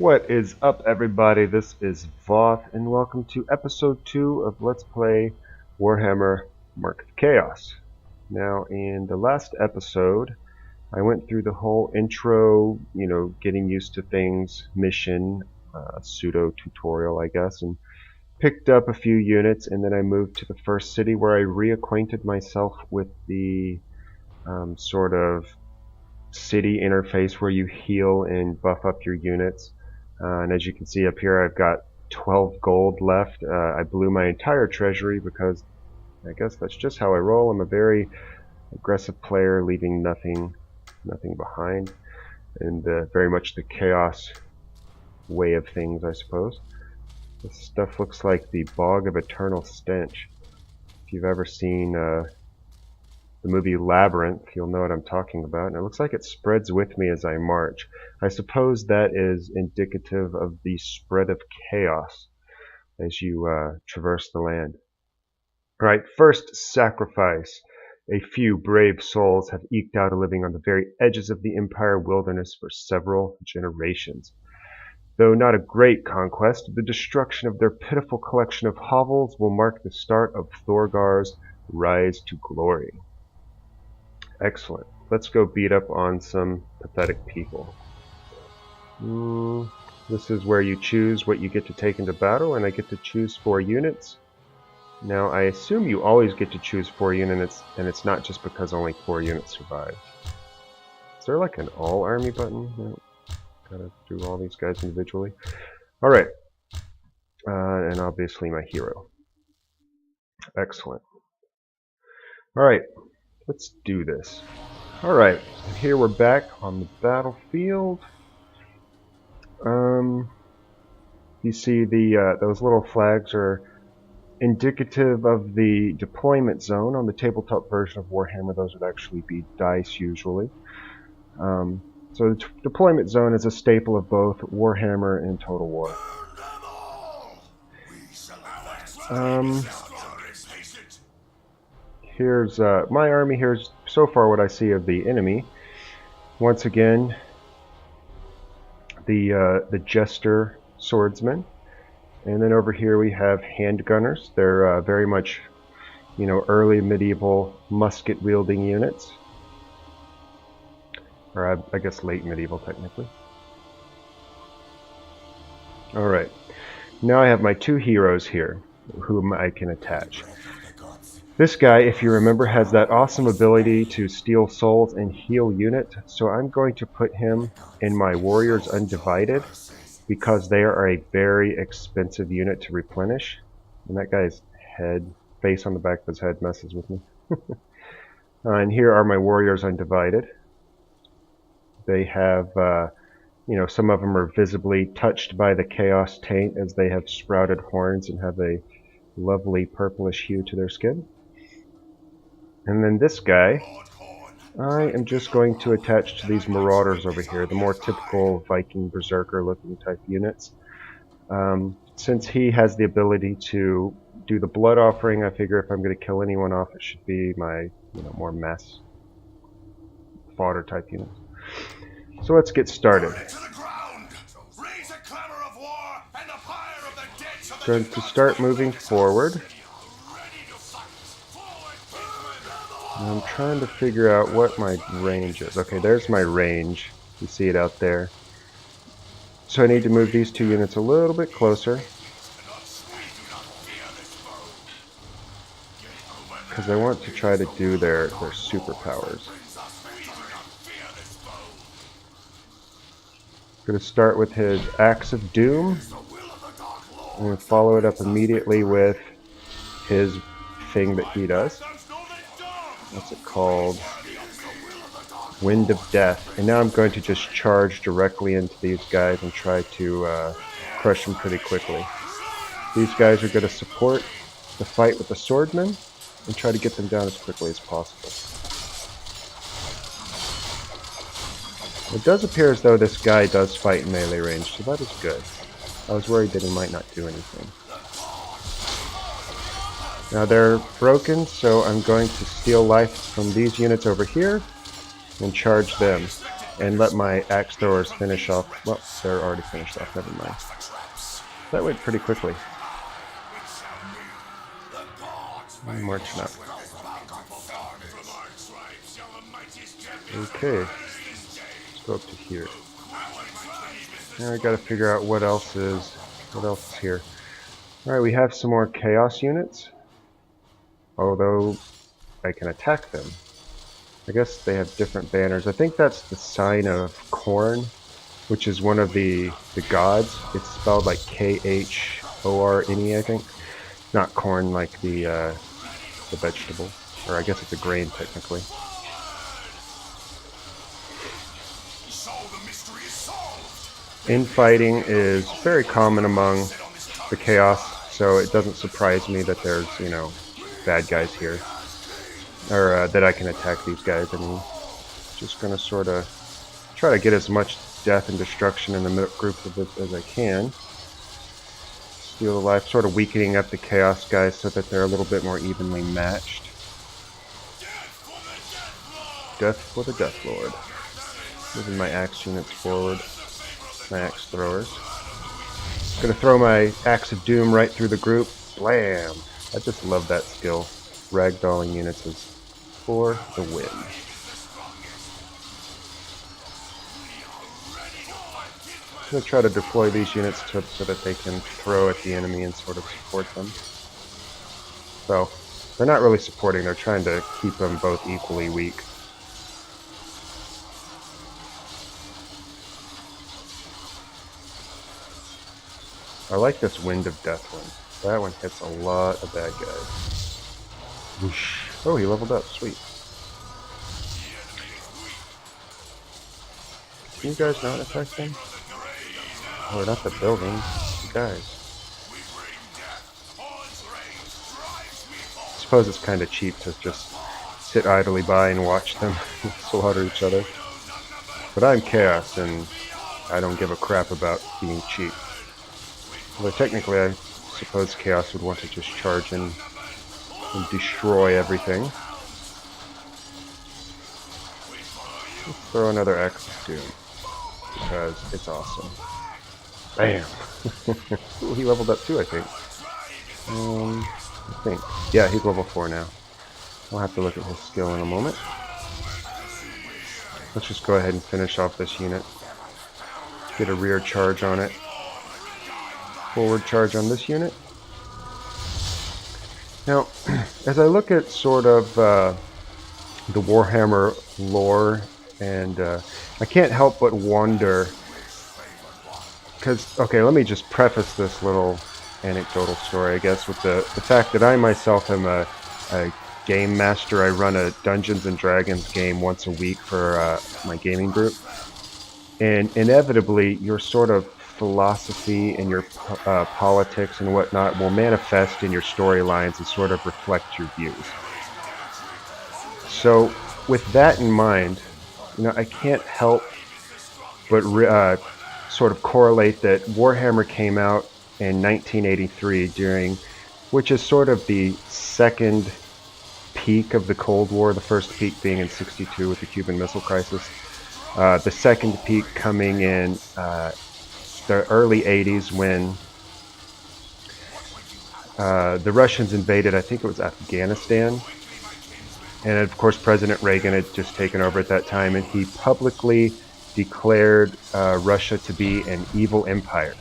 What is up, everybody? This is Voth, and welcome to episode 2 of Let's Play Warhammer Mark of Chaos. Now, in the last episode, I went through the whole intro, getting used to things, mission, pseudo-tutorial, I guess, and picked up a few units, and then I moved to the first city where I reacquainted myself with the sort of city interface where you heal and buff up your units. And as you can see up here, I've got 12 gold left. I blew my entire treasury because I guess that's just how I roll. I'm a very aggressive player, leaving nothing behind, and very much the chaos way of things, I suppose. This stuff looks like the Bog of Eternal Stench. If you've ever seen the movie Labyrinth, you'll know what I'm talking about, and it looks like it spreads with me as I march. I suppose that is indicative of the spread of chaos as you traverse the land. Alright, first sacrifice. A few brave souls have eked out a living on the very edges of the Empire wilderness for several generations. Though not a great conquest, the destruction of their pitiful collection of hovels will mark the start of Thorgar's rise to glory. Excellent. Let's go beat up on some pathetic people. This is where you choose what you get to take into battle, and I get to choose 4 units. Now, I assume you always get to choose 4 units, and it's not just because only 4 units survive. Is there like an all army button? No. Gotta do all these guys individually. Alright. And obviously my hero. Excellent. Alright. Let's do this. Alright, here we're back on the battlefield. You see those little flags are indicative of the deployment zone. On the tabletop version of Warhammer, those would actually be dice usually. So the deployment zone is a staple of both Warhammer and Total War. Here's my army. Here's so far what I see of the enemy. Once again, the Jester swordsmen, and then over here we have handgunners. They're very much, early medieval musket wielding units, or I guess late medieval technically. All right, now I have my 2 heroes here, whom I can attach. This guy, if you remember, has that awesome ability to steal souls and heal units, so I'm going to put him in my Warriors Undivided because they are a very expensive unit to replenish. And that guy's face on the back of his head messes with me. And here are my Warriors Undivided. They have, some of them are visibly touched by the Chaos Taint as they have sprouted horns and have a lovely purplish hue to their skin. And then this guy, I am just going to attach to these Marauders over here, the more typical Viking Berserker looking type units. Since he has the ability to do the blood offering, I figure if I'm going to kill anyone off, it should be my more mass fodder type units. So let's get started. Going to start moving forward. I'm trying to figure out what my range is. Okay, there's my range. You see it out there. So I need to move these 2 units a little bit closer, because I want to try to do their superpowers. I'm going to start with his Axe of Doom. I'm going to follow it up immediately with his thing that he does. What's it called? Wind of Death. And now I'm going to just charge directly into these guys and try to crush them pretty quickly. These guys are going to support the fight with the swordmen and try to get them down as quickly as possible. It does appear as though this guy does fight in melee range, so that is good. I was worried that he might not do anything. Now they're broken, so I'm going to steal life from these units over here and charge them. and let my axe throwers finish off. Well, they're already finished off, never mind. That went pretty quickly. Marching up. Okay, let's go up to here. Now I gotta figure out what else is here. Alright, we have some more chaos units, although I can attack them. I guess they have different banners. I think that's the sign of Khorne, which is one of the gods. It's spelled like Khorne, I think. Not corn like the vegetable, or I guess it's a grain technically. Infighting is very common among the chaos, so it doesn't surprise me that there's, you know, bad guys here. Or that I can attack these guys. I mean, just gonna sort of try to get as much death and destruction in the group of it as I can. Steal the life, sort of weakening up the chaos guys so that they're a little bit more evenly matched. Death for the Death Lord. Moving my axe units forward. My axe throwers. Gonna throw my Axe of Doom right through the group. Blam! I just love that skill. Ragdolling units is for the win. I'm gonna try to deploy these units so that they can throw at the enemy and sort of support them. So, they're not really supporting, they're trying to keep them both equally weak. I like this Wind of Death one. That one hits a lot of bad guys. Whoosh. Oh, he leveled up. Sweet. Can you guys not attack them? Oh, not the building. You guys. I suppose it's kind of cheap to just sit idly by and watch them slaughter each other. But I'm Chaos, and I don't give a crap about being cheap. Although technically I suppose Chaos would want to just charge in and destroy everything. Let's throw another Axe of Doom, because it's awesome. Bam! Ooh, he leveled up too, I think. Yeah, he's level 4 now. I'll have to look at his skill in a moment. Let's just go ahead and finish off this unit. Get a rear charge on it. Forward charge on this unit. Now, as I look at sort of the Warhammer lore, and I can't help but wonder, because, okay, let me just preface this little anecdotal story, I guess, with the fact that I myself am a game master. I run a Dungeons and Dragons game once a week for my gaming group, and inevitably your sort of philosophy and your politics and whatnot will manifest in your storylines and sort of reflect your views. So with that in mind, you know, I can't help but sort of correlate that Warhammer came out in 1983 which is sort of the second peak of the Cold War, the first peak being in '62 with the Cuban Missile Crisis, the second peak coming in the early 80s when the Russians invaded, I think it was Afghanistan, and of course President Reagan had just taken over at that time, and he publicly declared Russia to be an evil empire.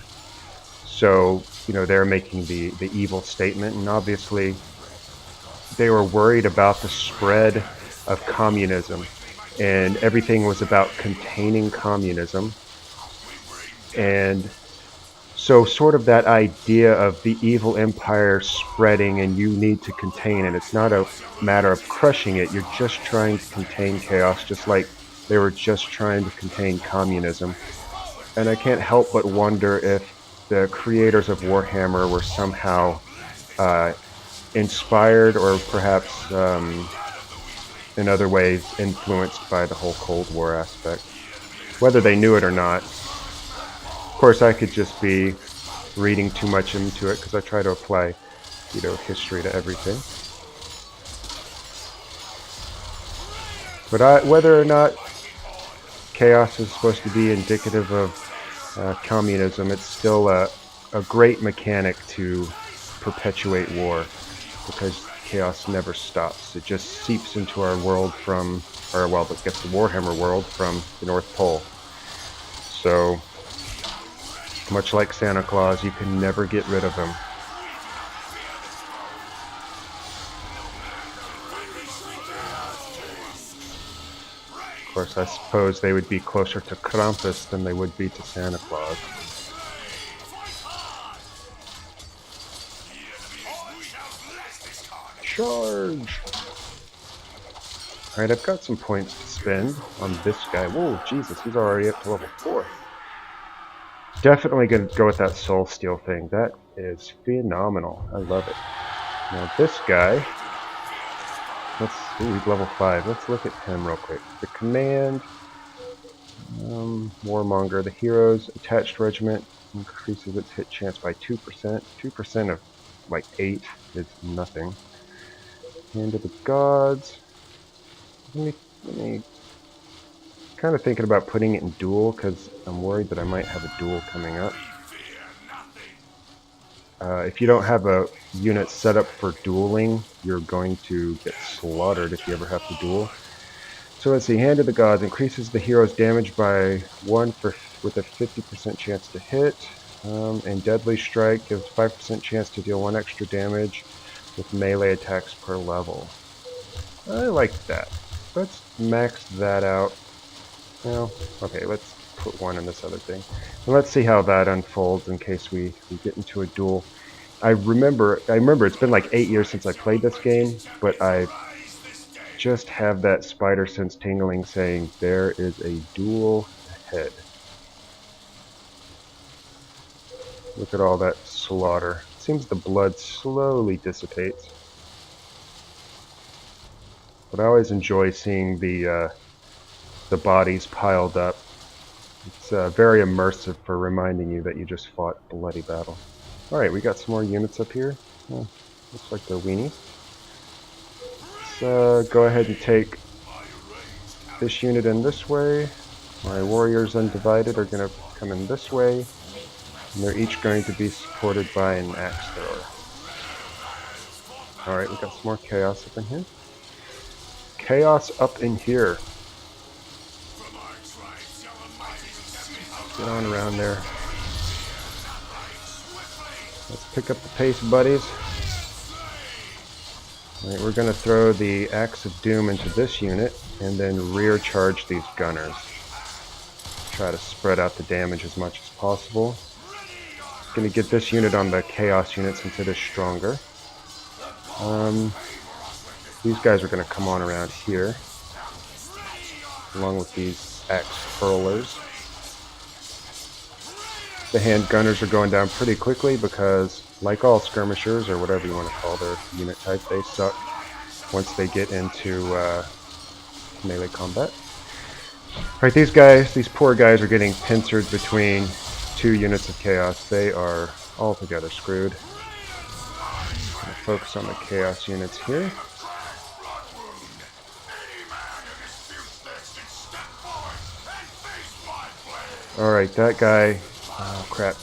So, you know, they're making the evil statement, and obviously they were worried about the spread of communism, and everything was about containing communism. And so sort of that idea of the evil empire spreading and you need to contain it. It's not a matter of crushing it. You're just trying to contain chaos, just like they were just trying to contain communism. And I can't help but wonder if the creators of Warhammer were somehow inspired or perhaps in other ways influenced by the whole Cold War aspect. Whether they knew it or not. Of course, I could just be reading too much into it because I try to apply, you know, history to everything. But whether or not chaos is supposed to be indicative of communism, it's still a great mechanic to perpetuate war, because chaos never stops. It just seeps into our world from, or well, I guess the Warhammer world from the North Pole. So, much like Santa Claus, you can never get rid of him. Of course, I suppose they would be closer to Krampus than they would be to Santa Claus. Charge! Alright, I've got some points to spend on this guy. Whoa, Jesus, he's already up to level 4. Definitely going to go with that soul steal thing. That is phenomenal. I love it. Now this guy, he's level 5. Let's look at him real quick. The command, Warmonger, the hero's attached regiment increases its hit chance by 2%. 2% of like 8 is nothing. Hand of the gods. Let me kind of thinking about putting it in duel, because I'm worried that I might have a duel coming up. If you don't have a unit set up for dueling, you're going to get slaughtered if you ever have to duel. So let's see, Hand of the Gods increases the hero's damage by 1 with a 50% chance to hit, and Deadly Strike gives 5% chance to deal 1 extra damage with melee attacks per level. I like that. Let's max that out. Well, okay, let's put 1 in this other thing. And let's see how that unfolds in case we get into a duel. I remember it's been like 8 years since I played this game, but I just have that spider sense tingling saying there is a duel ahead. Look at all that slaughter. It seems the blood slowly dissipates. But I always enjoy seeing the bodies piled up. It's very immersive for reminding you that you just fought a bloody battle. Alright, we got some more units up here. Oh, looks like they're weenies. Let's go ahead and take this unit in this way. My warriors undivided are going to come in this way. And they're each going to be supported by an axe thrower. Alright, we got some more chaos up in here. Chaos up in here. Get on around there. Let's pick up the pace, buddies. Alright, we're going to throw the Axe of Doom into this unit and then rear charge these gunners. Try to spread out the damage as much as possible. Going to get this unit on the Chaos unit since it is stronger. These guys are going to come on around here, along with these axe hurlers. The hand gunners are going down pretty quickly because, like all skirmishers, or whatever you want to call their unit type, they suck once they get into melee combat. Alright, these poor guys are getting pincered between 2 units of chaos. They are altogether screwed. Gonna focus on the chaos units here. Alright, that guy... Oh, crap.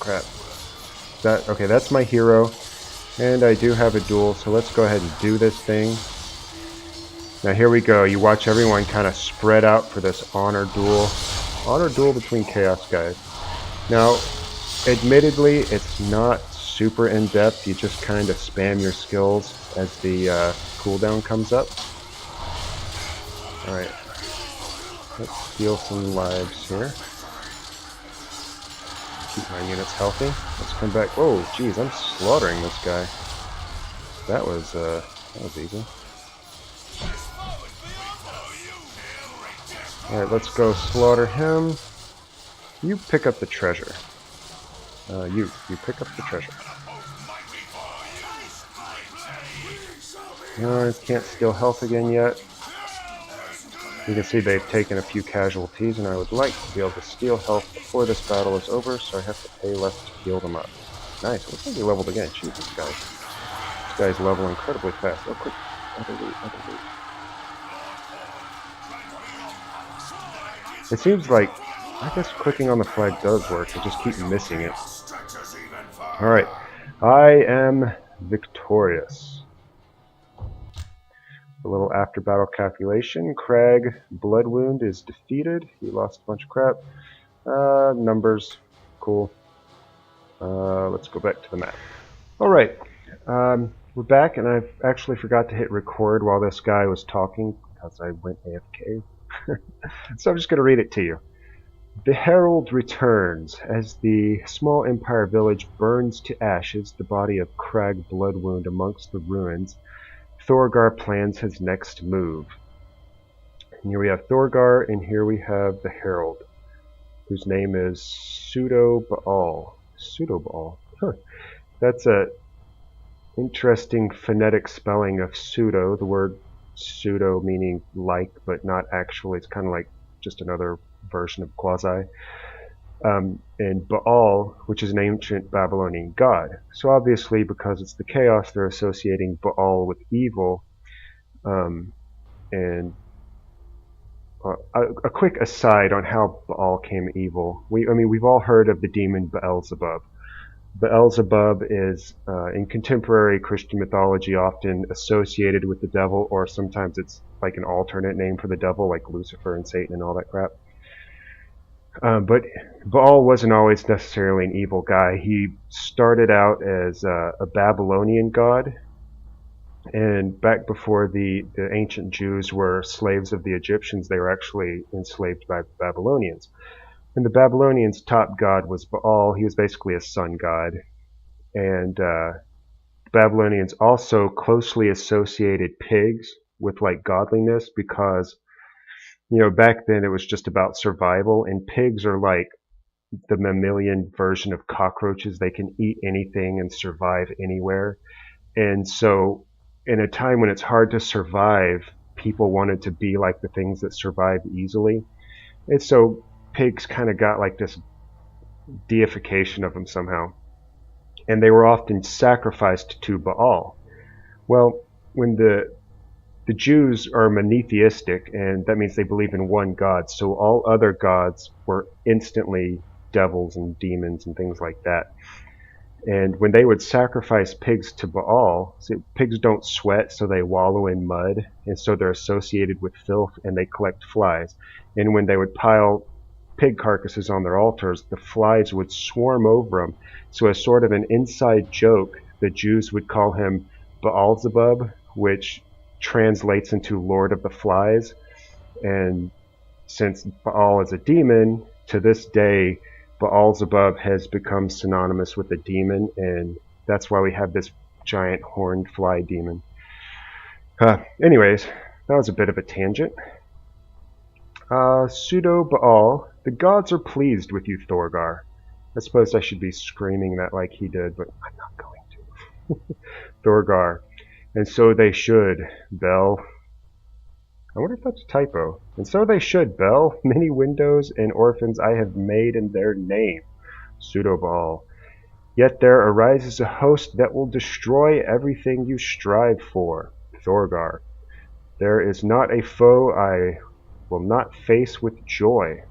Okay, that's my hero. And I do have a duel, so let's go ahead and do this thing. Now here we go. You watch everyone kind of spread out for this honor duel. Honor duel between chaos guys. Now, admittedly, it's not super in-depth. You just kind of spam your skills as the cooldown comes up. Alright. Let's steal some lives here. Keep my units healthy. Let's come back. Whoa, geez, I'm slaughtering this guy. That was easy. Alright, let's go slaughter him. You pick up the treasure. You pick up the treasure. No, I can't steal health again yet. You can see they've taken a few casualties, and I would like to be able to steal health before this battle is over, so I have to pay less to heal them up. Nice, looks like they leveled again. Jeez, this guy's level incredibly fast. Oh, quick. Other loot. It seems like, I guess clicking on the flag does work. I just keep missing it. Alright, I am victorious. A little after battle calculation. Crag, blood wound is defeated. He lost a bunch of crap. Numbers, cool. Let's go back to the map. Alright, we're back, and I actually forgot to hit record while this guy was talking because I went AFK. So I'm just going to read it to you. The Herald returns. As the small Empire village burns to ashes, the body of Crag Bloodwound amongst the ruins, Thorgar plans his next move. And here we have Thorgar, and here we have the Herald, whose name is Pseudo-Baal. Pseudo-Baal. Huh. That's a interesting phonetic spelling of pseudo. The word pseudo meaning like, but not actually. It's kind of like just another version of quasi. And Baal, which is an ancient Babylonian god. So obviously, because it's the chaos, they're associating Baal with evil. And a quick aside on how Baal came evil. We've all heard of the demon Beelzebub. Beelzebub is, in contemporary Christian mythology, often associated with the devil, or sometimes it's like an alternate name for the devil, like Lucifer and Satan and all that crap. But Baal wasn't always necessarily an evil guy. He started out as a Babylonian god, and back before the ancient Jews were slaves of the Egyptians, they were actually enslaved by the Babylonians. And the Babylonians' top god was Baal. He was basically a sun god. And Babylonians also closely associated pigs with like godliness because, back then it was just about survival, and pigs are like the mammalian version of cockroaches. They can eat anything and survive anywhere. And so in a time when it's hard to survive, people wanted to be like the things that survive easily. And so pigs kind of got like this deification of them somehow. And they were often sacrificed to Baal. Well, when the Jews are monotheistic, and that means they believe in one God, so all other gods were instantly devils and demons and things like that. And when they would sacrifice pigs to Baal, see, pigs don't sweat, so they wallow in mud, and so they're associated with filth, and they collect flies. And when they would pile pig carcasses on their altars, the flies would swarm over them. So as sort of an inside joke, the Jews would call him Beelzebub, which translates into Lord of the Flies. And since Baal is a demon, to this day, Beelzebub has become synonymous with a demon, and that's why we have this giant horned fly demon. Anyways, that was a bit of a tangent. Pseudo-Baal, the gods are pleased with you, Thorgar. I suppose I should be screaming that like he did, but I'm not going to. Thorgar, and so they should, Bel. I wonder if that's a typo. And so they should, Bel. Many widows and orphans I have made in their name. Pseudo-Baal. Yet there arises a host that will destroy everything you strive for. Thorgar. There is not a foe I will not face with joy.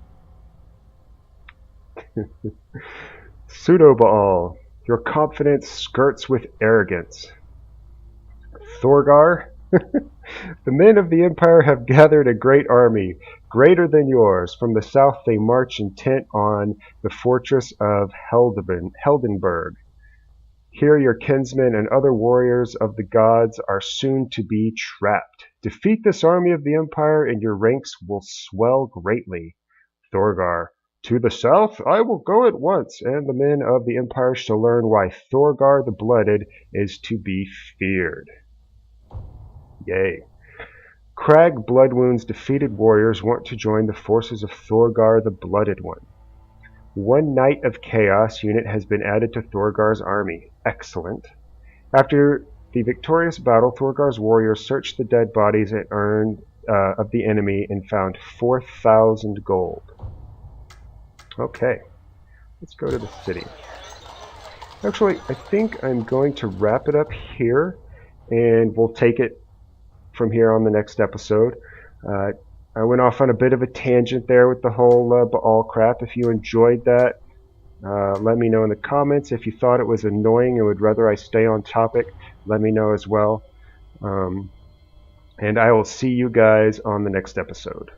Pseudo-Baal. Your confidence skirts with arrogance. Thorgar. The men of the Empire have gathered a great army, greater than yours. From the south they march intent on the fortress of Heldenberg. Here your kinsmen and other warriors of the gods are soon to be trapped. Defeat this army of the Empire and your ranks will swell greatly. Thorgar. To the south I will go at once, and the men of the Empire shall learn why Thorgar the Blooded is to be feared. Yay. Crag Bloodwound's defeated warriors want to join the forces of Thorgar the Blooded One. One Knight of Chaos unit has been added to Thorgar's army. Excellent. After the victorious battle, Thorgar's warriors searched the dead bodies and earned of the enemy and found 4,000 gold. Okay, let's go to the city. Actually, I think I'm going to wrap it up here, and we'll take it from here on the next episode. I went off on a bit of a tangent there with the whole Baal crap. If you enjoyed that, let me know in the comments. If you thought it was annoying and would rather I stay on topic, let me know as well. And I will see you guys on the next episode.